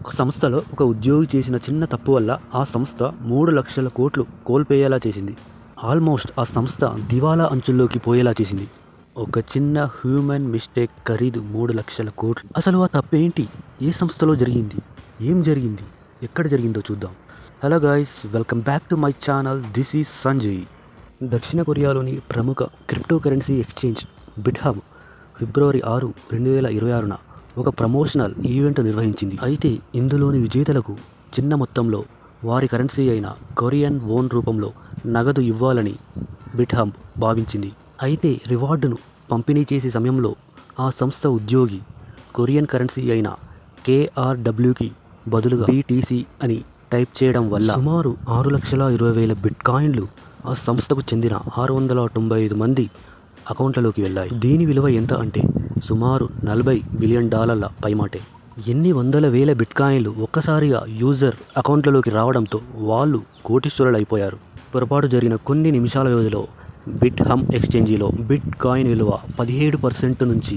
ఒక సంస్థలో ఒక ఉద్యోగి చేసిన చిన్న తప్పు వల్ల ఆ సంస్థ 3 లక్షల కోట్లు కోల్పోయేలా చేసింది. ఆల్మోస్ట్ ఆ సంస్థ దివాలా అంచుల్లోకి పోయేలా చేసింది. ఒక చిన్న హ్యూమన్ మిస్టేక్ ఖరీదు 3 లక్షల కోట్లు. అసలు ఆ తప్పేంటి? ఏ సంస్థలో జరిగింది? ఏం జరిగింది? ఎక్కడ జరిగిందో చూద్దాం. Hello guys, welcome back to my channel. This is Sanjay. దక్షిణ కొరియాలోని ప్రముఖ క్రిప్టో కరెన్సీ ఎక్స్చేంజ్ బిట్హబ్ ఫిబ్రవరి 6, 2026న ఒక ప్రమోషనల్ ఈవెంట్ నిర్వహించింది. అయితే ఇందులోని విజేతలకు చిన్న మొత్తంలో వారి కరెన్సీ అయిన కొరియన్ వోన్ రూపంలో నగదు ఇవ్వాలని బిట్హబ్ భావించింది. అయితే రివార్డును పంపిణీ చేసే సమయంలో ఆ సంస్థ ఉద్యోగి కొరియన్ కరెన్సీ అయిన KRWకి బదులుగా BTC అని టైప్ చేయడం వల్ల సుమారు 6,20,000 బిట్కాయిన్లు ఆ సంస్థకు చెందిన 695 మంది అకౌంట్లలోకి వెళ్ళాయి. దీని విలువ ఎంత అంటే సుమారు $40 బిలియన్ పైమాటే. ఎన్ని వందల వేల బిట్కాయిన్లు ఒక్కసారిగా యూజర్ అకౌంట్లలోకి రావడంతో వాళ్ళు కోటీశ్వరులు అయిపోయారు. పొరపాటు జరిగిన కొన్ని నిమిషాల వ్యవధిలో బిట్హబ్ ఎక్స్చేంజీలో బిట్ కాయిన్ విలువ 17% నుంచి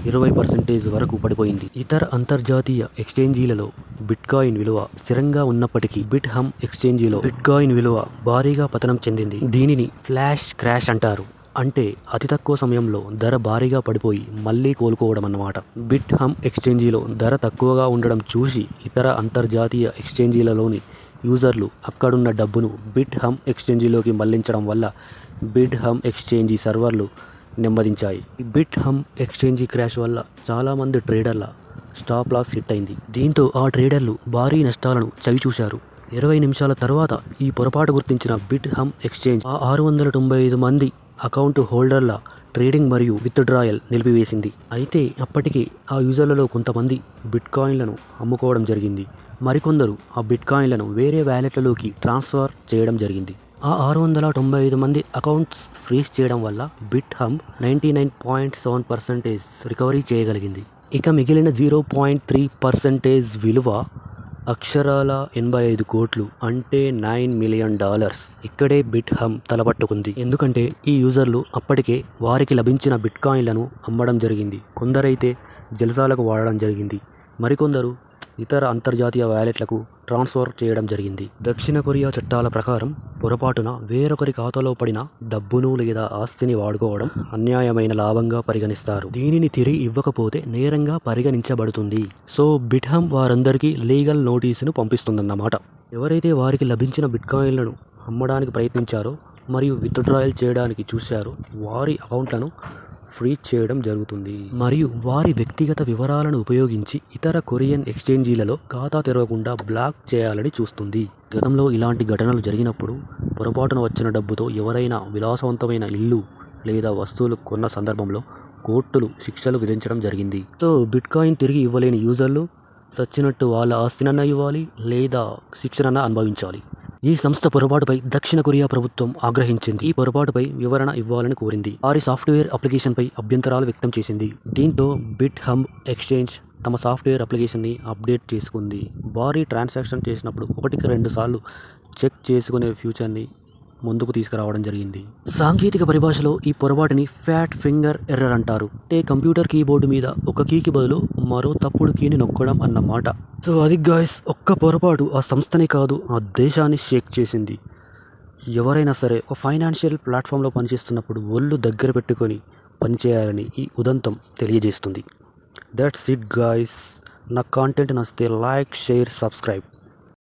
20% వరకు పడిపోయింది. ఇతర అంతర్జాతీయ ఎక్స్చేంజీలలో బిట్కాయిన్ విలువ స్థిరంగా ఉన్నప్పటికీ బిట్హబ్ ఎక్స్చేంజీలో బిట్కాయిన్ విలువ భారీగా పతనం చెందింది. దీనిని ఫ్లాష్ క్రాష్ అంటారు. అంటే అతి తక్కువ సమయంలో ధర భారీగా పడిపోయి మళ్ళీ కోలుకోవడం అన్నమాట. బిట్హబ్ ఎక్స్చేంజీలో ధర తక్కువగా ఉండడం చూసి ఇతర అంతర్జాతీయ ఎక్స్చేంజీలలోని యూజర్లు అక్కడున్న డబ్బును బిట్హబ్ ఎక్స్చేంజీలోకి మళ్లించడం వల్ల బిట్హబ్ ఎక్స్చేంజీ సర్వర్లు నెమ్మదించాయి. ఈ బిట్హబ్ ఎక్స్చేంజీ క్రాష్ వల్ల చాలామంది ట్రేడర్ల స్టాప్ లాస్ హిట్ అయింది. దీంతో ఆ ట్రేడర్లు భారీ నష్టాలను చవిచూశారు. 20 నిమిషాల తర్వాత ఈ పొరపాటు గుర్తించిన బిట్హబ్ ఎక్స్చేంజ్ ఆ 695 మంది అకౌంట్ హోల్డర్ల ట్రేడింగ్ మరియు విత్డ్రాయల్ నిలిపివేసింది. అయితే అప్పటికే ఆ యూజర్లలో కొంతమంది బిట్కాయిన్లను అమ్ముకోవడం జరిగింది. మరికొందరు ఆ బిట్కాయిన్లను వేరే వ్యాలెట్లలోకి ట్రాన్స్ఫర్ చేయడం జరిగింది. ఆ 695 మంది అకౌంట్స్ ఫ్రీజ్ చేయడం వల్ల బిట్హబ్ 99.7% రికవరీ చేయగలిగింది. ఇక మిగిలిన 0.3% విలువ అక్షరాల 85 కోట్లు అంటే $9 మిలియన్. ఇక్కడే బిట్హబ్ తలపట్టుకుంది. ఎందుకంటే ఈ యూజర్లు అప్పటికే వారికి లభించిన బిట్కాయిన్లను అమ్మడం జరిగింది. కొందరైతే జల్సాలకు వాడడం జరిగింది. మరికొందరు ఇతర అంతర్జాతీయ వ్యాలెట్లకు ట్రాన్స్ఫర్ చేయడం జరిగింది. దక్షిణ కొరియా చట్టాల ప్రకారం పొరపాటున వేరొకరి ఖాతాలో పడిన డబ్బును లేదా ఆస్తిని వాడుకోవడం అన్యాయమైన లాభంగా పరిగణిస్తారు. దీనిని తిరిగి ఇవ్వకపోతే నేరంగా పరిగణించబడుతుంది. సో బిట్హబ్ వారందరికీ లీగల్ నోటీసును పంపిస్తుందన్నమాట. ఎవరైతే వారికి లభించిన బిట్కాయిన్లను అమ్మడానికి ప్రయత్నించారో మరియు విత్డ్రాయల్ చేయడానికి చూశారో వారి అకౌంట్లను ఫ్రీజ్ చేయడం జరుగుతుంది. మరియు వారి వ్యక్తిగత వివరాలను ఉపయోగించి ఇతర కొరియన్ ఎక్స్చేంజీలలో ఖాతా తెరవకుండా బ్లాక్ చేయాలని చూస్తుంది. గతంలో ఇలాంటి ఘటనలు జరిగినప్పుడు పొరపాటున వచ్చిన డబ్బుతో ఎవరైనా విలాసవంతమైన ఇల్లు లేదా వస్తువులు కొన్న సందర్భంలో కోర్టులు శిక్షలు విధించడం జరిగింది. సో బిట్కాయిన్ తిరిగి ఇవ్వలేని యూజర్లు సచ్చినట్టు వాళ్ళ ఆస్తినన్నా ఇవ్వాలి లేదా శిక్షనన్నా అనుభవించాలి. ఈ సంస్థ పొరపాటుపై దక్షిణ కొరియా ప్రభుత్వం ఆగ్రహించింది. ఈ పొరపాటుపై వివరణ ఇవ్వాలని కోరింది. వారి సాఫ్ట్వేర్ అప్లికేషన్పై అభ్యంతరాలు వ్యక్తం చేసింది. దీంతో బిట్హబ్ ఎక్స్చేంజ్ తమ సాఫ్ట్వేర్ అప్లికేషన్ని అప్డేట్ చేసుకుంది. భారీ ట్రాన్సాక్షన్ చేసినప్పుడు 1కి 2 సార్లు చెక్ చేసుకునే ఫ్యూచర్ని ముందుకు తీసుకురావడం జరిగింది. సాంకేతిక పరిభాషలో ఈ పొరపాటుని ఫ్యాట్ ఫింగర్ ఎర్రర్ అంటారు. అంటే కంప్యూటర్ కీబోర్డు మీద ఒక కీకి బదులు మరో తప్పుడు కీని నొక్కడం అన్నమాట. సో అది గాయ్స్, ఒక్క పొరపాటు ఆ సంస్థనే కాదు ఆ దేశాన్ని షేక్ చేసింది. ఎవరైనా సరే ఒక ఫైనాన్షియల్ ప్లాట్ఫామ్లో పనిచేస్తున్నప్పుడు ఒళ్ళు దగ్గర పెట్టుకొని పనిచేయాలని ఈ ఉదంతం తెలియజేస్తుంది. That's it guys. నా కాంటెంట్ నచ్చితే లైక్, షేర్, సబ్స్క్రైబ్.